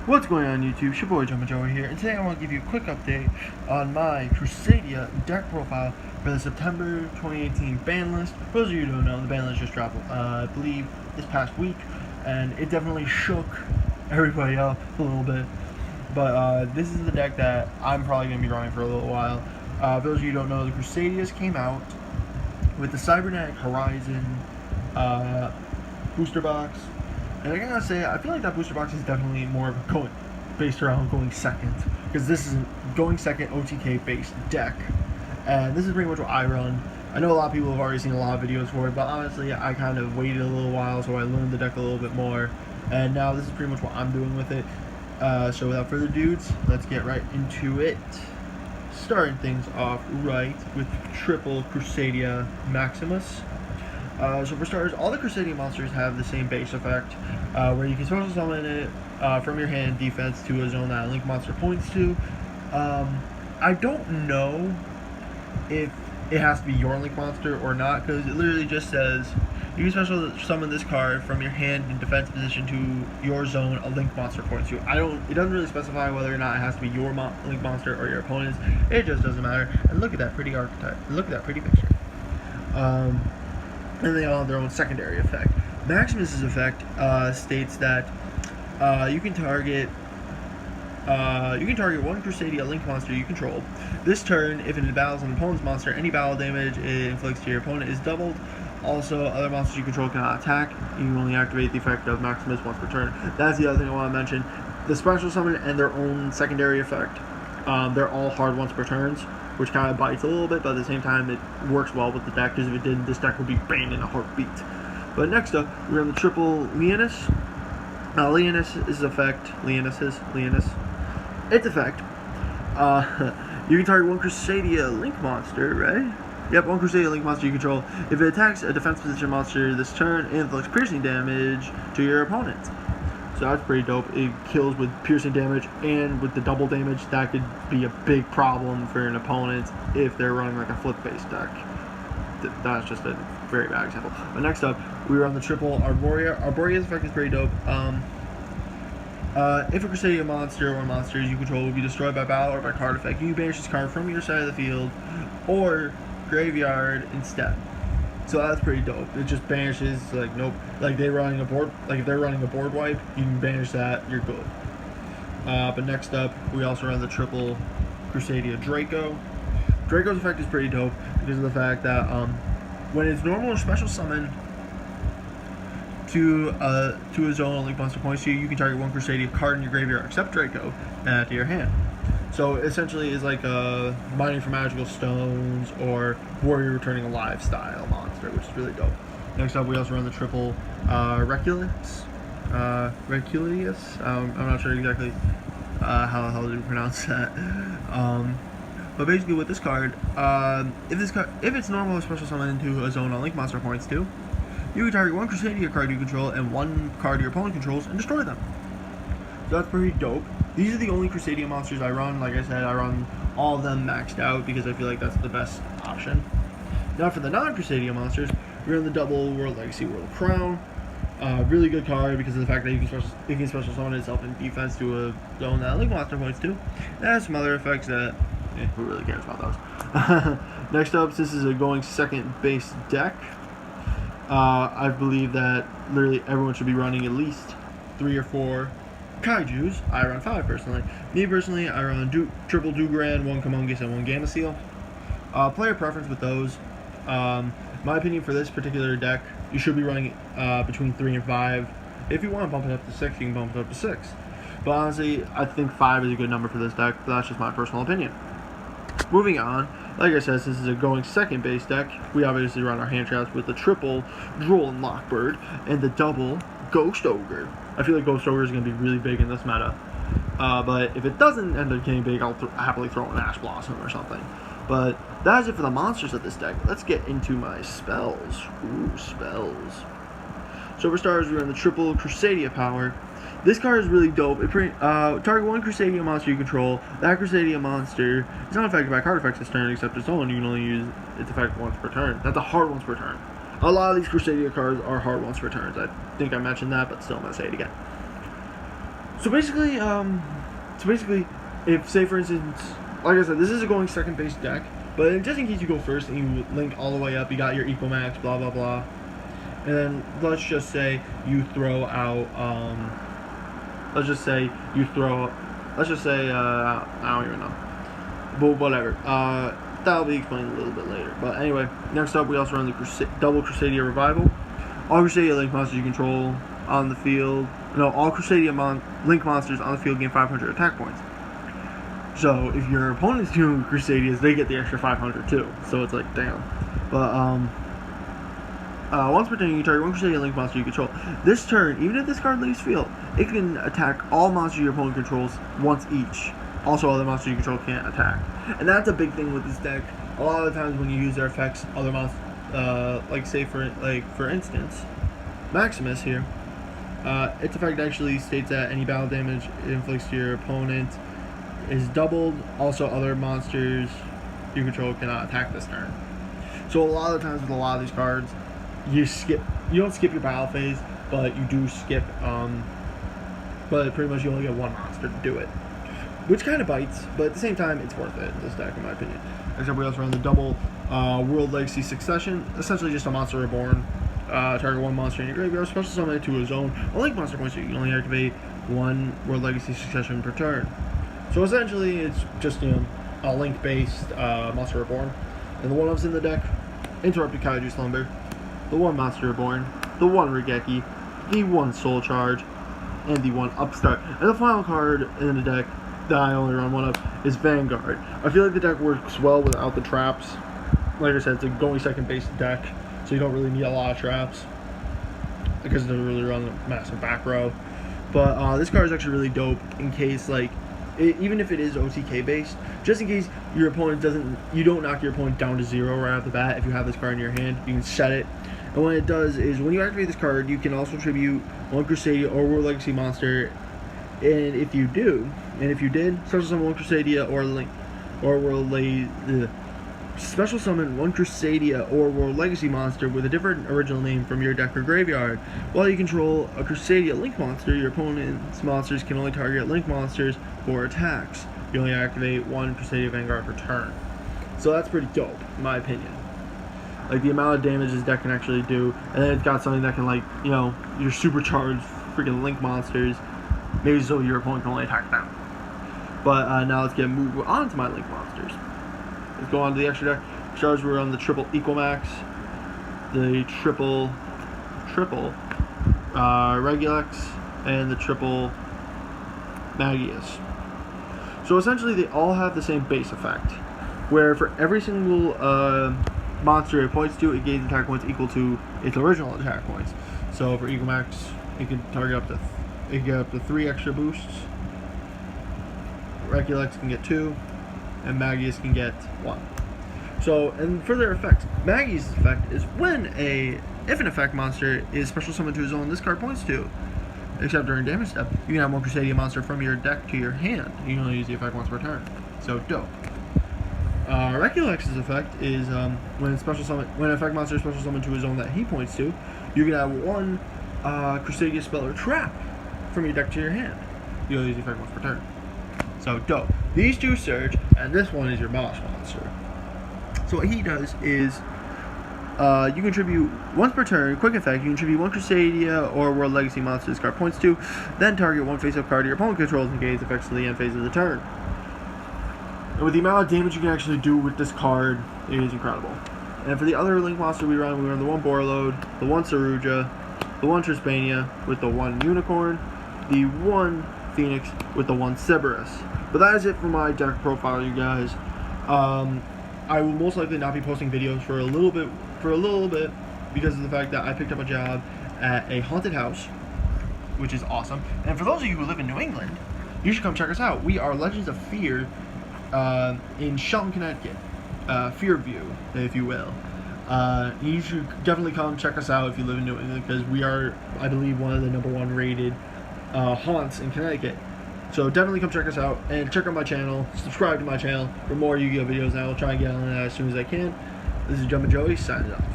What's going on YouTube? It's your boy Jumpin' Joe here, and today I want to give you a quick update on my Crusadia deck profile for the September 2018 ban list. For those of you who don't know, the ban list just dropped, I believe, this past week, and it definitely shook everybody up a little bit. But this is the deck that I'm probably going to be running for a little while. For those of you who don't know, the Crusadias came out with the Cybernetic Horizon booster box. And I gotta say, I feel like that booster box is definitely more of a based around going second, because this is a going second OTK based deck, and this is pretty much what I run. I know a lot of people have already seen a lot of videos for it, but honestly, I kind of waited a little while, so I learned the deck a little bit more, and now this is pretty much what I'm doing with it. So without further ado, let's get right into it. Starting things off right with triple Crusadia Maximus. So for starters, all the Crusadia monsters have the same base effect, where you can special summon it from your hand defense to a zone that a link monster points to. I don't know if it has to be your link monster or not, because it literally just says you can special summon this card from your hand in defense position to your zone a link monster points to. It doesn't really specify whether or not it has to be your link monster or your opponent's. It just doesn't matter. And look at that pretty archetype. Look at that pretty picture. And they all have their own secondary effect. Maximus's effect states that you can target one Crusadia link monster you control. This turn, if it battles an opponent's monster, any battle damage it inflicts to your opponent is doubled. Also, other monsters you control cannot attack. You can only activate the effect of Maximus once per turn. That's the other thing I want to mention. The special summon and their own secondary effect, they're all hard once per turns, which kind of bites a little bit, but at the same time it works well with the deck, because if it didn't, this deck would be banned in a heartbeat. But next up, we're on the triple Leonis. Leonis' effect, its effect, you can target one Crusadia link monster, right? Yep, one Crusadia link monster you control. If it attacks a defense position monster this turn, it inflicts piercing damage to your opponent. So that's pretty dope. It kills with piercing damage, and with the double damage, that could be a big problem for an opponent if they're running like a flip-based deck. That's just a very bad example. But next up, we were on the triple Arborea. Arboria's effect is pretty dope. If a Crusadia monster or monsters you control will be destroyed by battle or by card effect, you banish this card from your side of the field or graveyard instead. So that's pretty dope. It just banishes, like, nope. Like, if they're running a board wipe, you can banish that, you're good. But next up, we also run the triple Crusadia Draco. Draco's effect is pretty dope because of the fact that when it's normal or special summon to a zone only monster points to you, you can target one Crusadia card in your graveyard except Draco and add to your hand. So essentially, it's like a mining for magical stones or warrior returning alive style monster, which is really dope. Next up, we also run the triple Reculeus. I'm not sure exactly how the hell to pronounce that. But basically, with this card, if it's normal or special summon into a zone on link monster points to, you can target one Crusadia card you control and one card your opponent controls and destroy them. So that's pretty dope. These are the only Crusadia monsters I run. Like I said, I run all of them maxed out because I feel like that's the best option. Now for the non-Crusadia monsters, we're in the double World Legacy World Crown. Really good card because of the fact that it can special summon itself in defense to a zone that link monster points to. It has some other effects that, who really cares about those? Next up, this is a going second base deck. I believe that literally everyone should be running at least 3 or 4 Kaijus. I run 5 personally. Me personally, I run triple Dugaran, 1 Kumongus, and 1 Gameciel. Player preference with those. My opinion for this particular deck, you should be running between 3 and 5. If you want to bump it up to 6, you can bump it up to 6. But honestly, I think 5 is a good number for this deck. But that's just my personal opinion. Moving on, like I said, this is a going second base deck. We obviously run our hand traps with the triple Droll and Lockbird and the double Ghost Ogre. I feel like Ghost Ogre is going to be really big in this meta. But if it doesn't end up getting big, I'll happily throw an Ash Blossom or something. But that is it for the monsters of this deck. Let's get into my spells. Ooh, spells. So for starters, we're in the triple Crusadia power. This card is really dope. Target one Crusadia monster you control. That Crusadia monster is not affected by card effects this turn except its own. You can only use its effect once per turn. That's a hard once per turn. A lot of these Crusadia cards are hard once per turn. I think I mentioned that, but still I'm going to say it again. So basically, if say for instance, like I said, this is a going second base deck, but just in case you go first and you link all the way up, you got your equal max, blah blah blah, and then let's just say you throw out, I don't even know, but whatever. That'll be explained a little bit later. But anyway, next up we also run the double Crusadia Revival. All Crusadia Link monsters you control on the field. No, all Crusadia Link monsters on the field gain 500 attack points. So if your opponent's doing Crusadias, they get the extra 500 too. So it's like, damn. But once per turn, you target one Crusadia Link monster you control. This turn, even if this card leaves field, it can attack all monsters your opponent controls once each. Also, other monsters you control can't attack. And that's a big thing with this deck. A lot of the times when you use their effects, other monsters, like say for instance, Maximus here, its effect actually states that any battle damage it inflicts to your opponent is doubled. Also, other monsters you control cannot attack this turn. So a lot of times with a lot of these cards, you don't skip your battle phase, but you do skip, but pretty much you only get one monster to do it, which kind of bites, but at the same time, it's worth it in this deck, in my opinion. Except we also run the double World Legacy Succession, essentially just a monster reborn. Target one monster in your graveyard, special summon it to a zone. On Link monster points, you can only activate one World Legacy Succession per turn. So essentially, it's just, you know, a Link-based monster reborn. And the one-ups in the deck: Interrupted Kaiju Slumber, the one Monster Reborn, the one Regeki, the one Soul Charge, and the one Upstart. And the final card in the deck that I only run one of is Vanguard. I feel like the deck works well without the traps. Like I said, it's a going second base deck, so you don't really need a lot of traps because it doesn't really run a massive back row. But this card is actually really dope in case, like, even if it is OTK based, just in case your opponent you don't knock your opponent down to 0 right off the bat. If you have this card in your hand, you can set it. And what it does is, when you activate this card, you can also tribute one Crusadia or World Legacy monster. And if you did, special summon one Crusadia or Link, or special summon one Crusadia or World Legacy monster with a different original name from your deck or graveyard. While you control a Crusadia Link monster, your opponent's monsters can only target Link monsters for attacks. You only activate one Crusadia Vanguard per turn. So that's pretty dope, in my opinion. Like, the amount of damage this deck can actually do, and then it's got something that can, like, you know, your supercharged freaking Link monsters, maybe so your opponent can only attack them. But now let's move on to my Link monsters. Let's go on to the extra deck. Charge, we're on the triple Equal Max, the triple Regulex, and the triple Magius. So essentially they all have the same base effect, where for every single monster it points to, it gains attack points equal to its original attack points. So for Equal Max, it can target up to 3 extra boosts. Regulex can get 2, and Magius can get 1. So, and for their effects, Magius' effect is if an effect monster is special summoned to a zone this card points to, except during damage step, you can have one Crusadia monster from your deck to your hand. You can only use the effect once per turn. So dope. Regulex's effect is when an effect monster is special summoned to a zone that he points to, you can have one Crusadia spell or trap from your deck to your hand. You only use the effect once per turn. So dope. These two surge, and this one is your boss monster. So what he does is, you contribute once per turn, quick effect, you contribute one Crusadia or World Legacy monster this card points to, then target one face-up card your opponent controls and gains effects to the end phase of the turn. And with the amount of damage you can actually do with this card, it is incredible. And for the other Link monster we run the one Borlode, the one Saruja, the one Trispania with the one Unicorn, the one Phoenix with the one Cerberus. But that is it for my deck profile, you guys. I will most likely not be posting videos for a little bit because of the fact that I picked up a job at a haunted house, which is awesome. And for those of you who live in New England, you should come check us out. We are Legends of Fear in Shelton, Connecticut. Fearview, if you will. You should definitely come check us out if you live in New England, because we are, I believe, one of the #1 rated haunts in Connecticut. So definitely come check us out, and check out my channel, subscribe to my channel for more Yu-Gi-Oh videos, and I will try and get on that as soon as I can. This is Jumpin' Joey, signing off.